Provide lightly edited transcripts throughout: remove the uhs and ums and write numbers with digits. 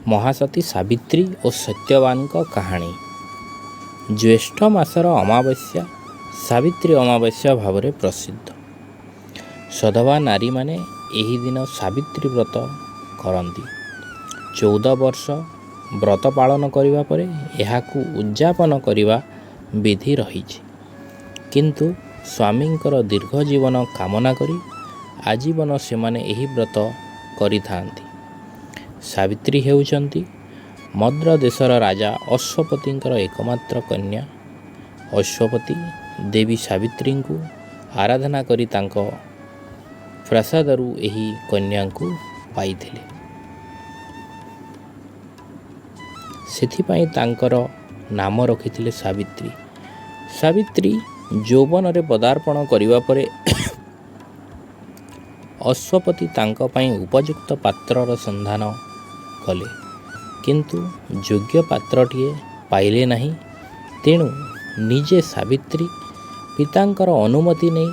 महासती सावित्री और सत्यवान कहानी। ज्येष्ठ मासर अमावास्या सावित्री अमावास्या भाव में प्रसिद्ध। सधवा नारी माने एही दिन सावित्री व्रत करती। 14 वर्ष व्रत पालन करिबा परे एहाकू उद्यापन करिबा विधि रहिछि। किंतु स्वामींकर दीर्घ जीवन कामना करी आजीवन सेमाने एही व्रत करिथांती। सावित्री हेउचंती मद्र देशर राजा अश्वपतिंकर एकमात्र कन्या। अश्वपति देवी सावित्री को आराधना करी तांको प्रसादरू एही कन्या को पाइथिले। सेथिपाई तांकर नाम रखिथिले सावित्री। सावित्री यौवन रे पदार्पण करिबा परे अश्वपति तांको पाई उपयुक्त पात्रर संधान कले, किंतु योग्य पात्रटिए पाइले नहीं। तेणु निजे सावित्री पितांकर अनुमति नहीं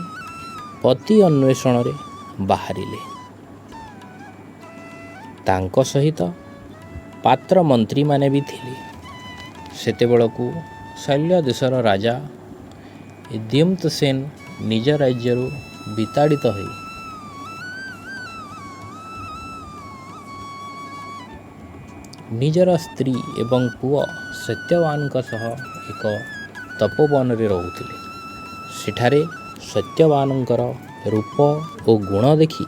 पति अन्वेषण रे बाहरिले। तांको सहित पात्र मंत्री माने भी थिले। सेतेबेलकू शल्य देशर राजा द्युम्नसेन निज राज्यरू विताड़ित होई निजर स्त्री एवं पुओ सत्यवान सह एक तपोवन रे रहुथिले। सेठारे सत्यवानंकर रूप और गुण देखि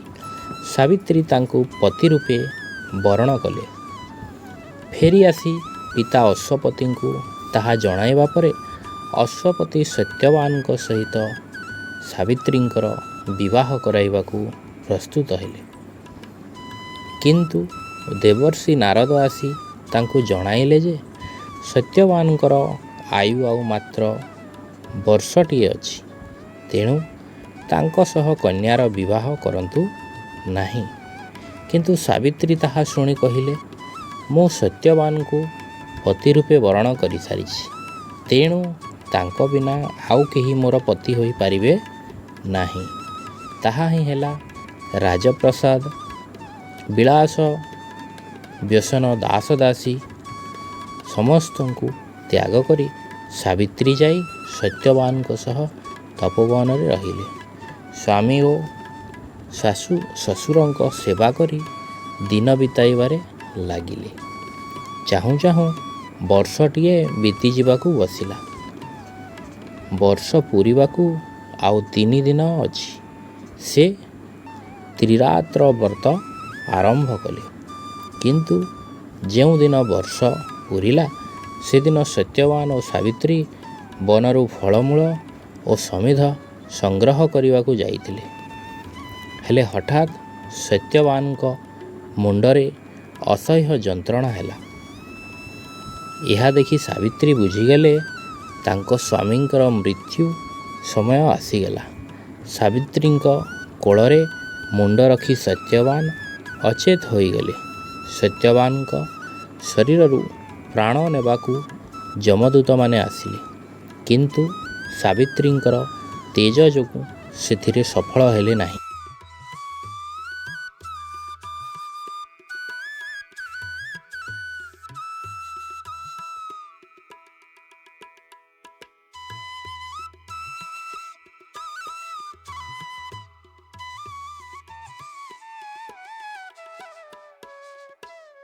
सावित्री तांको पति रूपे वरण कले। फेरी आसी पिता अश्वपति को ताहा जणाइबा परे अश्वपति सत्यवान सहित सावित्रींकर विवाह कराइबाकू प्रस्तुत हेले। किंतु देवर्षि नारद आसी तांको जणाइले जे सत्यवानकर आयु आउ मात्र वर्षटिए अछि। तेणु तांको सह कन्यार विवाह करंतु नाही। किंतु सावित्री ताहा शुणी कहिले, मो सत्यवान को पति रूपे वरण करि सारिछि। तेणु तांको बिना आउ केही मोर पति होई पारिबे नाही। ताहा ही हेला राजप्रसाद विलास व्यसन दास दासी समस्त को त्याग करी सावित्री जाई सत्यवान सह तपोवन रे रहिले। स्वामी और सासु ससुर सेवा करी दिन बिताइबारे लागिले। चाहूँ चाहूँ वर्षटिए बीती जावाकू बसिला। वर्ष पूरिबाकू आउ 3 दिन अछि। से त्रिरात्र व्रत आरंभ कले। किंतु जेउ दिन वर्ष पूरिला से दिन सत्यवान और सावित्री बनरू फलमूल और समिध संग्रह करने को जाइथिले। हेले हठात सत्यवान को मुंडरे असह्य जंत्रणा हैला। यह देखि सावित्री बुझीगले तांको स्वामींकर मृत्यु समय आसीगला। सावित्री कोଳରେ मुंड रखी सत्यवान अचेत होइगले। सत्यवान शरीररू प्राण नेबाकू जमदूत माने आसिले, किंतु सावित्रींकर तेज जोगु सेथिरे सफल हेले नाही।